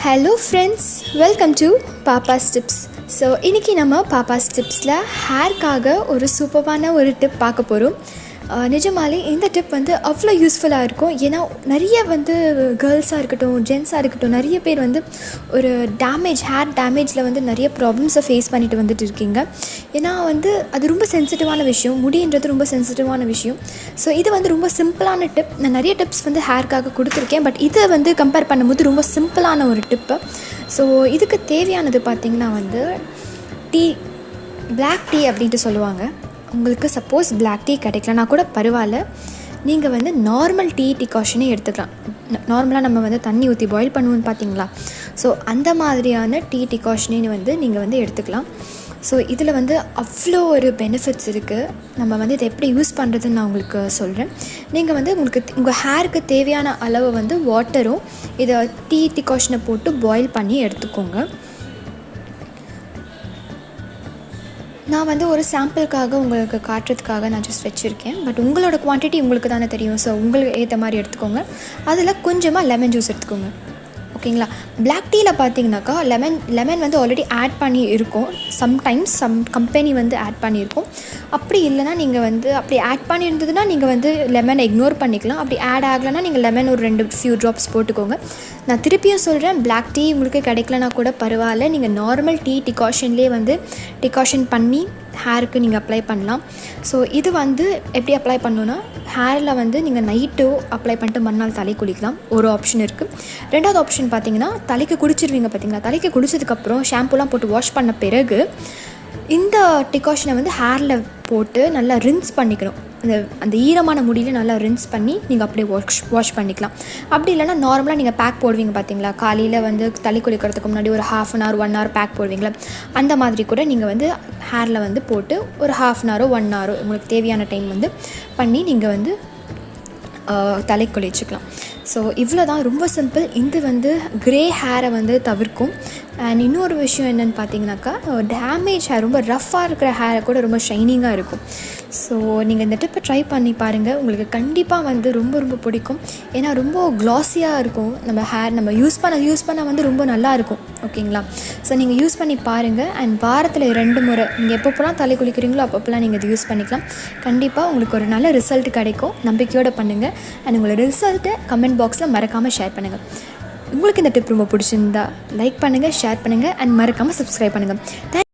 Hello friends, welcome to Pappas tips. So இன்றைக்கி நம்ம பாப்பாஸ் டிப்ஸில் ஹேர்க்காக ஒரு சூப்பரான ஒரு டிப் பார்க்க போகிறோம். நிஜமாலே இந்த டிப் வந்து அவ்வளோ யூஸ்ஃபுல்லாக இருக்கும். ஏன்னா நிறைய கேர்ள்ஸாக இருக்கட்டும், ஜென்ஸாக இருக்கட்டும், நிறைய பேர் ஒரு ஹேர் டேமேஜில் நிறைய ப்ராப்ளம்ஸை ஃபேஸ் பண்ணிட்டு வந்துட்டு இருக்கீங்க. ஏன்னா அது ரொம்ப சென்சிட்டிவான விஷயம், முடின்றது ரொம்ப சென்சிட்டிவான விஷயம். ஸோ இது ரொம்ப சிம்பிளான டிப். நான் நிறைய டிப்ஸ் ஹேர்க்காக கொடுத்துருக்கேன், பட் இதை கம்பேர் பண்ணும்போது ரொம்ப சிம்பிளான ஒரு டிப்பு. ஸோ இதுக்கு தேவையானது பார்த்திங்கன்னா பிளாக் டீ அப்படின்ட்டு சொல்லுவாங்க. உங்களுக்கு சப்போஸ் பிளாக் டீ கிடைக்கலனா கூட பரவாயில்ல, நீங்கள் நார்மல் டீ டிகாஷனே எடுத்துக்கலாம். நார்மலாக நம்ம தண்ணி ஊற்றி பாயில் பண்ணுவோம்னு பார்த்தீங்களா, ஸோ அந்த மாதிரியான டீ டிகாஷனே நீங்கள் எடுத்துக்கலாம். ஸோ இதில் அவ்வளோ ஒரு பெனிஃபிட்ஸ் இருக்குது. நம்ம இதை எப்படி யூஸ் பண்ணுறதுன்னு நான் உங்களுக்கு சொல்கிறேன். நீங்கள் உங்களுக்கு உங்கள் ஹேருக்கு தேவையான அளவு வாட்டரும் இதை டீ டிகாஷனை போட்டு பாயில் பண்ணி எடுத்துக்கோங்க. நான் ஒரு சாம்பிளுக்காக உங்களுக்கு காட்டுறதுக்காக நான் ஜஸ்ட் வச்சுருக்கேன். பட் உங்களோட குவான்டிட்டி உங்களுக்கு தானே தெரியும். ஸோ உங்களுக்கு ஏற்ற மாதிரி எடுத்துக்கோங்க. அதில் கொஞ்சமாக லெமன் ஜூஸ் எடுத்துக்கோங்க, ஓகேங்களா. பிளாக் டீயில் பார்த்தீங்கன்னாக்கா லெமன் ஆல்ரெடி ஆட் பண்ணி இருக்கும். சம்டைம்ஸ் சம் கம்பெனி ஆட் பண்ணியிருக்கும். அப்படி இல்லைனா நீங்கள் அப்படி ஆட் பண்ணியிருந்ததுன்னா நீங்கள் லெமனை இக்னோர் பண்ணிக்கலாம். அப்படி ஆட் ஆகலைன்னா நீங்கள் லெமன் ஒரு ஃபியூ ட்ராப்ஸ் போட்டுக்கோங்க. நான் திருப்பியும் சொல்கிறேன், பிளாக் டீ உங்களுக்கு கிடைக்கலனா கூட பரவாயில்ல, நீங்கள் நார்மல் டீ டிகாஷன்லேயே டிகாஷன் பண்ணி ஹேருக்கு நீங்கள் அப்ளை பண்ணலாம். ஸோ இது எப்படி அப்ளை பண்ணணுன்னா, ஹேரில் நீங்கள் நைட்டு அப்ளை பண்ணிட்டு மறுநாள் தலை குளிக்கலாம். ஒரு ஆப்ஷன் இருக்குது. ரெண்டாவது ஆப்ஷன் பார்த்தீங்கன்னா, தலைக்கு குளிச்சிருவீங்க பார்த்தீங்களா, தலைக்கு குளிச்சதுக்கப்புறம் ஷாம்பூலாம் போட்டு வாஷ் பண்ண பிறகு இந்த டிகாஷனை ஹேரில் போட்டு நல்லா ரின்ஸ் பண்ணிக்கணும். அந்த ஈரமான முடியில் நல்லா ரின்ஸ் பண்ணி நீங்கள் அப்படியே வாஷ் பண்ணிக்கலாம். அப்படி இல்லைனா நார்மலாக நீங்கள் பேக் போடுவீங்க பார்த்தீங்களா, காலையில் தலை குளிக்கிறதுக்கு முன்னாடி ஒரு 1/2 hour 1 hour பேக் போடுவீங்களா, அந்த மாதிரி கூட நீங்கள் ஹேரில் போட்டு ஒரு 1/2 hour 1 hour உங்களுக்கு தேவையான டைம் பண்ணி நீங்கள் தலை குளிச்சுக்கலாம். ஸோ இவ்வளோ தான், ரொம்ப சிம்பிள். இது க்ரே ஹேரை தவிர்க்கும். அண்ட் இன்னொரு விஷயம் என்னென்னு பார்த்தீங்கன்னாக்கா, டேமேஜ் ஹேர், ரொம்ப ரஃப்பாக இருக்கிற ஹேரை கூட ரொம்ப ஷைனிங்காக இருக்கும். ஸோ நீங்கள் இந்த டிப்பை ட்ரை பண்ணி பாருங்கள். உங்களுக்கு கண்டிப்பாக ரொம்ப ரொம்ப பிடிக்கும். ஏன்னா ரொம்ப க்ளாஸியாக இருக்கும் நம்ம ஹேர். நம்ம யூஸ் பண்ண ரொம்ப நல்லாயிருக்கும், ஓகேங்களா. ஸோ நீங்கள் யூஸ் பண்ணி பாருங்கள். அண்ட் வாரத்தில் 2 முறை நீங்கள் எப்பப்போலாம் தலை குளிக்கிறீங்களோ அப்பப்போலாம் நீங்கள் இது யூஸ் பண்ணிக்கலாம். கண்டிப்பாக உங்களுக்கு ஒரு நல்ல ரிசல்ட் கிடைக்கும். நம்பிக்கையோடு பண்ணுங்கள். அண்ட் உங்களோட ரிசல்ட்டை கமெண்ட் பாக்ஸில் மறக்காமல் ஷேர் பண்ணுங்கள். உங்களுக்கு இந்த டிப் ரொம்ப பிடிச்சிருந்தா லைக் பண்ணுங்கள், ஷேர் பண்ணுங்கள், அண்ட் மறக்காமல் சப்ஸ்கிரைப் பண்ணுங்கள்.